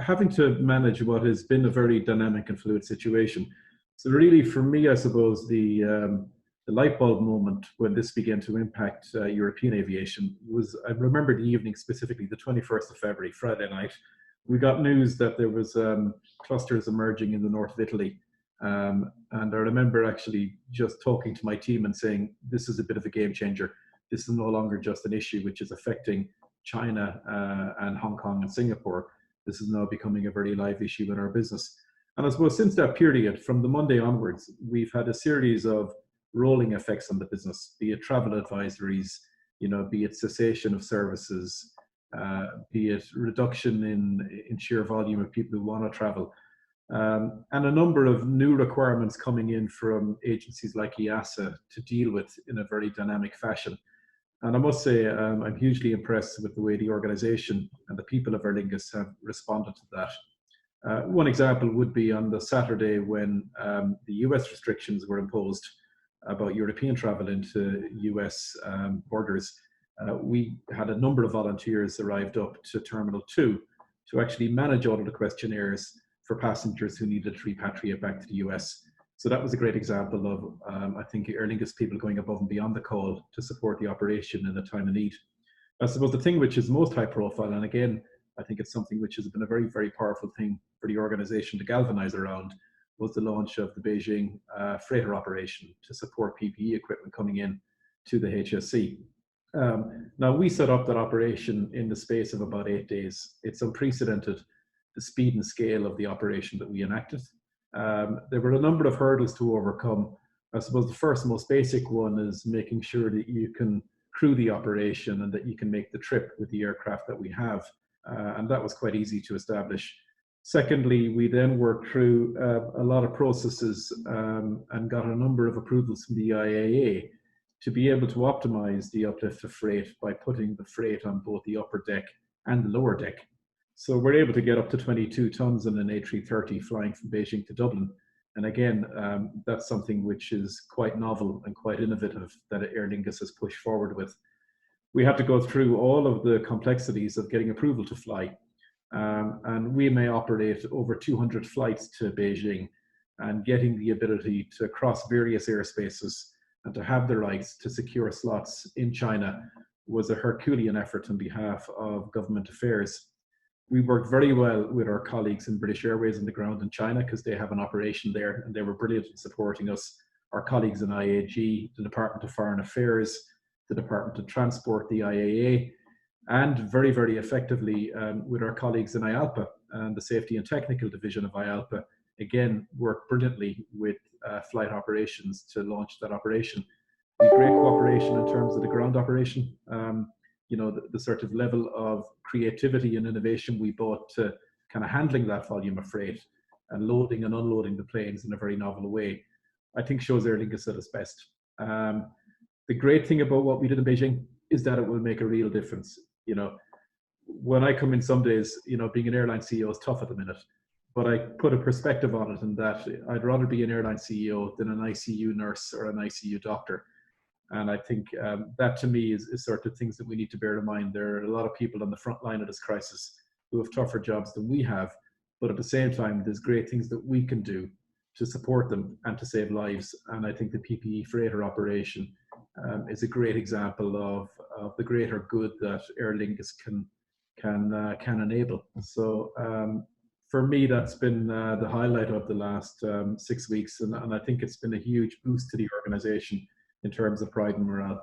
having to manage what has been a very dynamic and fluid situation. So really, for me, I suppose the light bulb moment when this began to impact European aviation was, I remember the evening specifically, the 21st of February, Friday night. We got news that there was clusters emerging in the north of Italy. And I remember actually just talking to my team and saying, this is a bit of a game changer. This is no longer just an issue which is affecting China and Hong Kong and Singapore. This is now becoming a very live issue in our business. And I suppose since that period, from the Monday onwards, we've had a series of rolling effects on the business, be it travel advisories, be it cessation of services, be it reduction in sheer volume of people who want to travel, and a number of new requirements coming in from agencies like IASA to deal with in a very dynamic fashion. And I must say, I'm hugely impressed with the way the organization and the people of Aer Lingus have responded to that. One example would be on the Saturday when the US restrictions were imposed about European travel into US borders. We had a number of volunteers arrived up to Terminal 2 to actually manage all of the questionnaires for passengers who needed to repatriate back to the US. So that was a great example of, I think, Aer Lingus people going above and beyond the call to support the operation in a time of need. I suppose the thing which is most high profile, and again, I think it's something which has been a very, very powerful thing for the organization to galvanize around, was the launch of the Beijing freighter operation to support PPE equipment coming in to the HSC. Now, we set up that operation in the space of about 8 days. It's unprecedented, the speed and scale of the operation that we enacted. There were a number of hurdles to overcome. I suppose the first, most basic one is making sure that you can crew the operation and that you can make the trip with the aircraft that we have. And that was quite easy to establish. Secondly, we then worked through a lot of processes and got a number of approvals from the IAA to be able to optimize the uplift of freight by putting the freight on both the upper deck and the lower deck. So we're able to get up to 22 tons in an A330 flying from Beijing to Dublin. And again, that's something which is quite novel and quite innovative that Aer Lingus has pushed forward with. We had to go through all of the complexities of getting approval to fly. And we may operate over 200 flights to Beijing, and getting the ability to cross various airspaces and to have the rights to secure slots in China was a Herculean effort on behalf of government affairs. We worked very well with our colleagues in British Airways on the ground in China because they have an operation there and they were brilliant in supporting us. Our colleagues in IAG, the Department of Foreign Affairs, the Department of Transport, the IAA, and very, very effectively with our colleagues in IALPA and the Safety and Technical Division of IALPA, again, worked brilliantly with flight operations to launch that operation. We had great cooperation in terms of the ground operation. The sort of level of creativity and innovation we brought to kind of handling that volume of freight and loading and unloading the planes in a very novel way, I think shows Aer Lingus at its best. The great thing about what we did in Beijing is that it will make a real difference. When I come in some days, being an airline CEO is tough at the minute, but I put a perspective on it in that I'd rather be an airline CEO than an ICU nurse or an ICU doctor. And I think that to me is sort of things that we need to bear in mind. There are a lot of people on the front line of this crisis who have tougher jobs than we have, but at the same time, there's great things that we can do to support them and to save lives. And I think the PPE freighter operation is a great example of the greater good that Aer Lingus can enable. So for me, that's been the highlight of the last 6 weeks, and I think it's been a huge boost to the organization in terms of pride and morale.